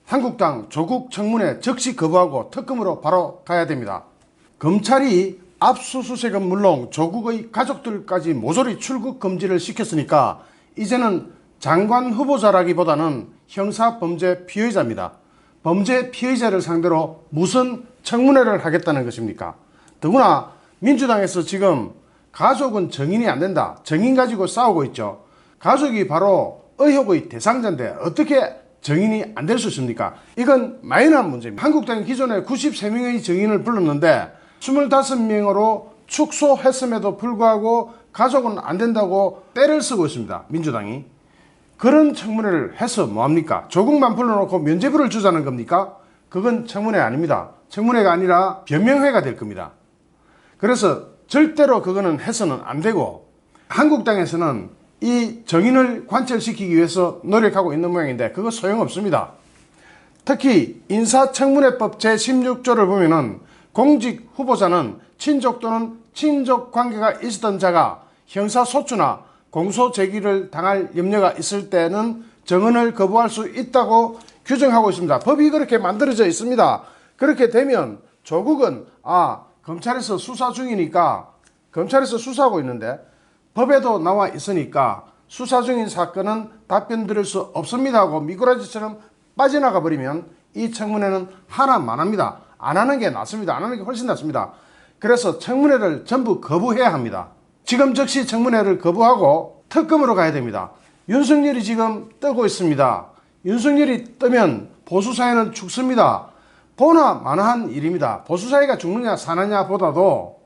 한국당 조국 청문회 즉시 거부하고 특검으로 바로 가야 됩니다. 검찰이 압수수색은 물론 조국의 가족들까지 모조리 출국 금지를 시켰으니까 이제는 장관 후보자라기보다는 형사범죄 피의자입니다. 범죄 피의자를 상대로 무슨 청문회를 하겠다는 것입니까? 더구나 민주당에서 지금 가족은 정인이 안 된다, 정인 가지고 싸우고 있죠. 가족이 바로 의혹의 대상자인데 어떻게 정인이 안 될 수 있습니까? 이건 마이너한 문제입니다. 한국당이 기존에 93명의 정인을 불렀는데 25명으로 축소했음에도 불구하고 가족은 안 된다고 떼를 쓰고 있습니다. 민주당이. 그런 청문회를 해서 뭐합니까? 조국만 불러놓고 면죄부를 주자는 겁니까? 그건 청문회 아닙니다. 청문회가 아니라 변명회가 될 겁니다. 그래서 절대로 그거는 해서는 안 되고, 한국당에서는 이 정인을 관철시키기 위해서 노력하고 있는 모양인데 그거 소용없습니다. 특히 인사청문회법 제16조를 보면은 공직 후보자는 친족 또는 친족 관계가 있었던 자가 형사소추나 공소제기를 당할 염려가 있을 때는 정인을 거부할 수 있다고 규정하고 있습니다. 법이 그렇게 만들어져 있습니다. 그렇게 되면 조국은 검찰에서 수사 중이니까, 검찰에서 수사하고 있는데 법에도 나와 있으니까 수사 중인 사건은 답변 드릴 수 없습니다 하고 미꾸라지처럼 빠져나가 버리면 이 청문회는 하나만 합니다. 안 하는 게 낫습니다. 안 하는 게 훨씬 낫습니다. 그래서 청문회를 전부 거부해야 합니다. 지금 즉시 청문회를 거부하고 특검으로 가야 됩니다. 윤석열이 지금 뜨고 있습니다. 윤석열이 뜨면 보수사회는 죽습니다. 보나 마나한 일입니다. 보수사회가 죽느냐 사느냐 보다도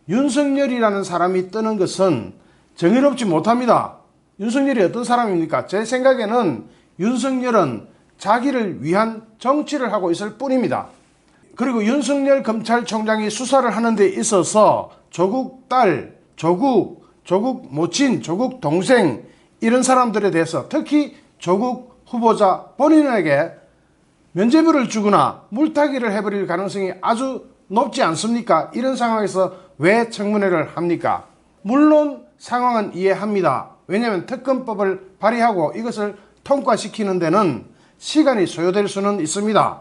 윤석열이라는 사람이 뜨는 것은 정의롭지 못합니다. 윤석열이 어떤 사람입니까? 제 생각에는 윤석열은 자기를 위한 정치를 하고 있을 뿐입니다. 그리고 윤석열 검찰총장이 수사를 하는 데 있어서 조국 딸, 조국 모친, 조국 동생 이런 사람들에 대해서 특히 조국 후보자 본인에게 면죄부를 주거나 물타기를 해버릴 가능성이 아주 높지 않습니까? 이런 상황에서 왜 청문회를 합니까? 물론 상황은 이해합니다. 왜냐하면 특검법을 발의하고 이것을 통과시키는 데는 시간이 소요될 수는 있습니다.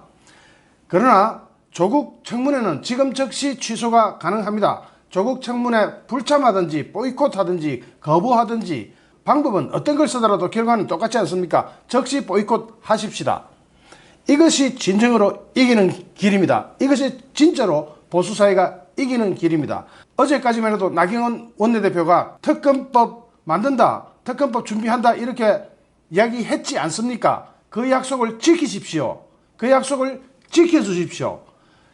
그러나 조국 청문회는 지금 즉시 취소가 가능합니다. 조국 청문회 불참하든지 보이콧하든지 거부하든지 방법은 어떤 걸 쓰더라도 결과는 똑같지 않습니까? 즉시 보이콧 하십시다. 이것이 진정으로 이기는 길입니다. 이것이 진짜로 보수사회가 이기는 길입니다. 어제까지만 해도 나경원 원내대표가 특검법 만든다, 특검법 준비한다 이렇게 이야기했지 않습니까? 그 약속을 지키십시오. 그 약속을 지켜주십시오.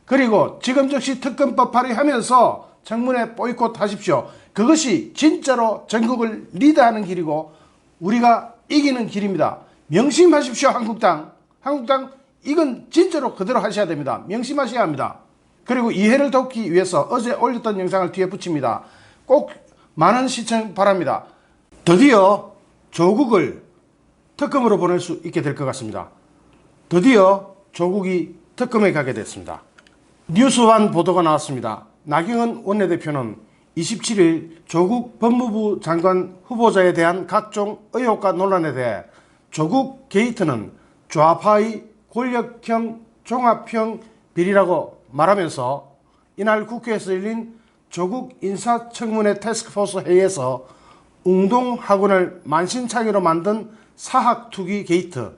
그리고 지금 즉시 특검법 발의하면서 청문회 보이콧 하십시오. 그것이 진짜로 전국을 리드하는 길이고 우리가 이기는 길입니다. 명심하십시오. 한국당 이건 진짜로 그대로 하셔야 됩니다. 명심하셔야 합니다. 그리고 이해를 돕기 위해서 어제 올렸던 영상을 뒤에 붙입니다. 꼭 많은 시청 바랍니다. 드디어 조국을 특검으로 보낼 수 있게 될 것 같습니다. 드디어 조국이 특검에 가게 됐습니다. 뉴스완 보도가 나왔습니다. 나경원 원내대표는 27일 조국 법무부 장관 후보자에 대한 각종 의혹과 논란에 대해 조국 게이트는 좌파의 권력형 종합형 비리라고 말하면서 이날 국회에서 열린 조국 인사청문회 태스크포스 회의에서 웅동학원을 만신창이로 만든 사학투기 게이트,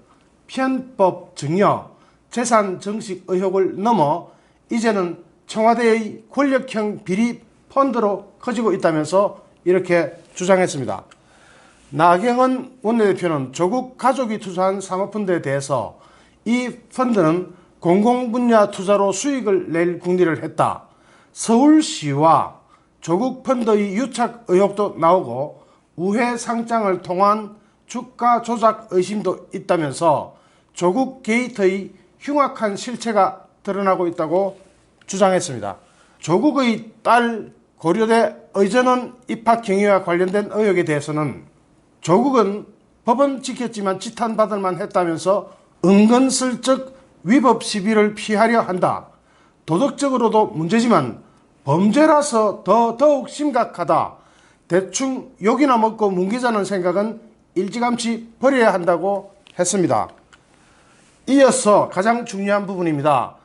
편법 증여, 재산 증식 의혹을 넘어 이제는 청와대의 권력형 비리 펀드로 커지고 있다면서 이렇게 주장했습니다. 나경원 원내대표는 조국 가족이 투자한 사모펀드에 대해서 이 펀드는 공공분야 투자로 수익을 낼 궁리를 했다. 서울시와 조국 펀드의 유착 의혹도 나오고 우회 상장을 통한 주가 조작 의심도 있다면서 조국 게이트의 흉악한 실체가 드러나고 있다고 주장했습니다. 조국의 딸 고려대 의전원 입학 경위와 관련된 의혹에 대해서는 조국은 법은 지켰지만 지탄받을 만했다면서 은근슬쩍 위법 시비를 피하려 한다. 도덕적으로도 문제지만 범죄라서 더욱 심각하다. 대충 욕이나 먹고 뭉개자는 생각은 일찌감치 버려야 한다고 했습니다. 이어서 가장 중요한 부분입니다.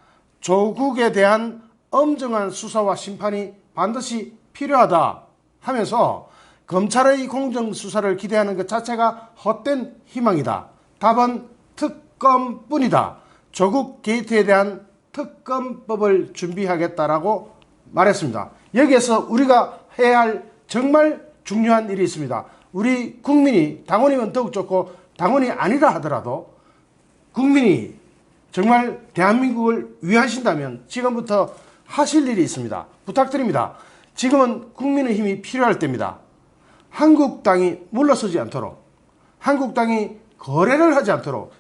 조국에 대한 엄정한 수사와 심판이 반드시 필요하다 하면서 검찰의 공정수사를 기대하는 것 자체가 헛된 희망이다. 답은 특검뿐이다. 조국 게이트에 대한 특검법을 준비하겠다라고 말했습니다. 여기에서 우리가 해야 할 정말 중요한 일이 있습니다. 우리 국민이, 당원이면 더욱 좋고 당원이 아니라 하더라도 국민이 정말 대한민국을 위하신다면 지금부터 하실 일이 있습니다. 부탁드립니다. 지금은 국민의힘이 필요할 때입니다. 한국당이 물러서지 않도록, 한국당이 거래를 하지 않도록,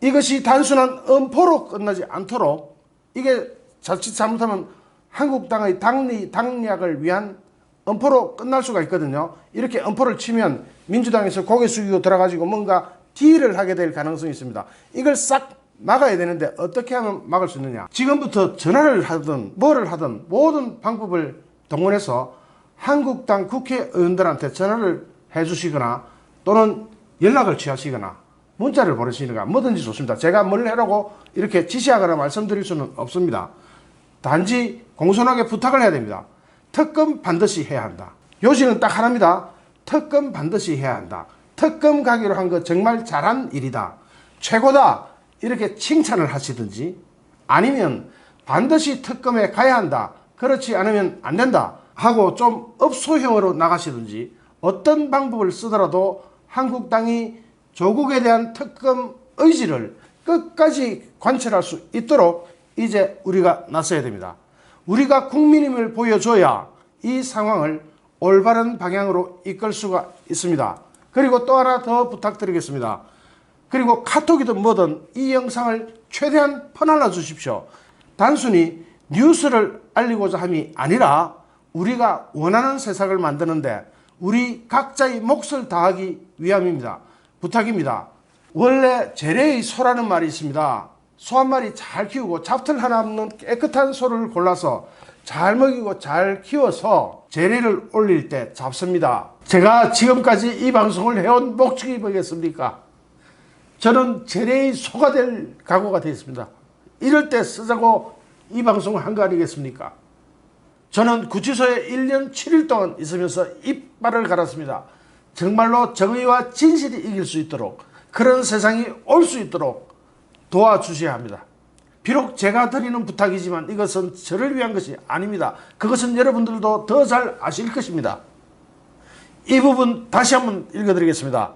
이것이 단순한 엄포로 끝나지 않도록, 이게 자칫 잘못하면 한국당의 당략을 위한 엄포로 끝날 수가 있거든요. 이렇게 엄포를 치면 민주당에서 고개 숙이고 들어가지고 뭔가 딜을 하게 될 가능성이 있습니다. 이걸 싹 막아야 되는데 어떻게 하면 막을 수 있느냐. 지금부터 전화를 하든 뭐를 하든 모든 방법을 동원해서 한국당 국회의원들한테 전화를 해주시거나 또는 연락을 취하시거나 문자를 보내시거나 뭐든지 좋습니다. 제가 뭘 해라고 이렇게 지시하거나 말씀드릴 수는 없습니다. 단지 공손하게 부탁을 해야 됩니다. 특검 반드시 해야 한다. 요지는 딱 하나입니다. 특검 반드시 해야 한다. 특검 가기로 한 거 정말 잘한 일이다. 최고다. 이렇게 칭찬을 하시든지, 아니면 반드시 특검에 가야 한다. 그렇지 않으면 안 된다 하고 좀 업소형으로 나가시든지, 어떤 방법을 쓰더라도 한국당이 조국에 대한 특검 의지를 끝까지 관철할 수 있도록 이제 우리가 나서야 됩니다. 우리가 국민임을 보여줘야 이 상황을 올바른 방향으로 이끌 수가 있습니다. 그리고 또 하나 더 부탁드리겠습니다. 그리고 카톡이든 뭐든 이 영상을 최대한 퍼날라 주십시오. 단순히 뉴스를 알리고자 함이 아니라 우리가 원하는 세상을 만드는데 우리 각자의 몫을 다하기 위함입니다. 부탁입니다. 원래 재래의 소라는 말이 있습니다. 소 한 마리 잘 키우고 잡틀 하나 없는 깨끗한 소를 골라서 잘 먹이고 잘 키워서 재래를 올릴 때 잡습니다. 제가 지금까지 이 방송을 해온 목적이 뭐겠습니까? 저는 재래의 소가 될 각오가 되어 있습니다. 이럴 때 쓰자고 이 방송을 한 거 아니겠습니까? 저는 구치소에 1년 7일 동안 있으면서 이빨을 갈았습니다. 정말로 정의와 진실이 이길 수 있도록, 그런 세상이 올 수 있도록 도와주셔야 합니다. 비록 제가 드리는 부탁이지만 이것은 저를 위한 것이 아닙니다. 그것은 여러분들도 더 잘 아실 것입니다. 이 부분 다시 한번 읽어드리겠습니다.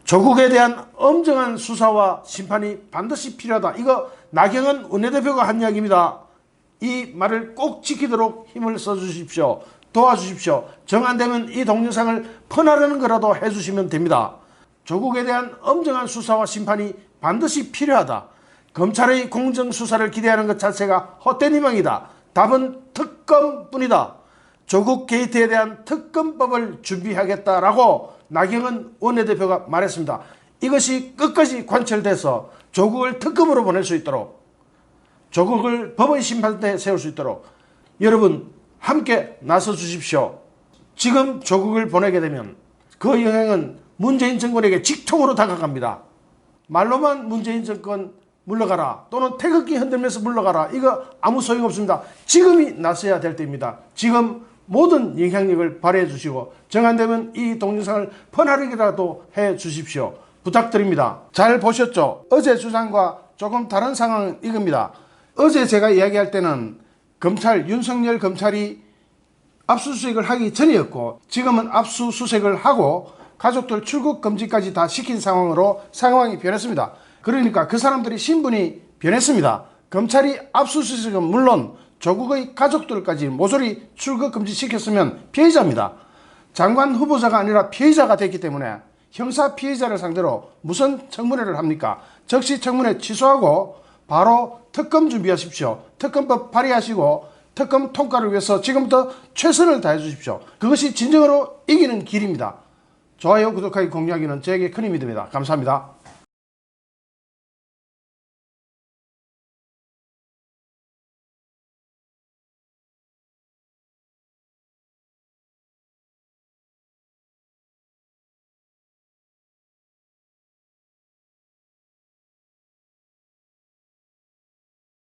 조국에 대한 엄정한 수사와 심판이 반드시 필요하다. 이거 나경원 원내대표가 한 이야기입니다. 이 말을 꼭 지키도록 힘을 써주십시오. 도와주십시오. 정 안되면 이 동영상을 퍼나르는 거라도 해주시면 됩니다. 조국에 대한 엄정한 수사와 심판이 반드시 필요하다. 검찰의 공정수사를 기대하는 것 자체가 헛된 희망이다. 답은 특검뿐이다. 조국 게이트에 대한 특검법을 준비하겠다라고 나경원 원내대표가 말했습니다. 이것이 끝까지 관철돼서 조국을 특검으로 보낼 수 있도록, 조국을 법의 심판대에 세울 수 있도록 여러분 함께 나서 주십시오. 지금 조국을 보내게 되면 그 영향은 문재인 정권에게 직통으로 다가갑니다. 말로만 문재인 정권 물러가라, 또는 태극기 흔들면서 물러가라, 이거 아무 소용없습니다. 지금이 나서야 될 때입니다. 지금 모든 영향력을 발휘해 주시고 정 안되면 이 동영상을 퍼나르기라도 해 주십시오. 부탁드립니다. 잘 보셨죠? 어제 주장과 조금 다른 상황은 이겁니다. 어제 제가 이야기할 때는 검찰, 윤석열 검찰이 압수수색을 하기 전이었고, 지금은 압수수색을 하고 가족들 출국 금지까지 다 시킨 상황으로 상황이 변했습니다. 그러니까 그 사람들이 신분이 변했습니다. 검찰이 압수수색은 물론 조국의 가족들까지 모조리 출국 금지 시켰으면 피해자입니다. 장관 후보자가 아니라 피해자가 됐기 때문에 형사 피해자를 상대로 무슨 청문회를 합니까? 즉시 청문회 취소하고 바로 특검 준비하십시오. 특검법 발의하시고 특검 통과를 위해서 지금부터 최선을 다해 주십시오. 그것이 진정으로 이기는 길입니다. 좋아요, 구독하기, 공유하기는 저에게 큰 힘이 됩니다. 감사합니다.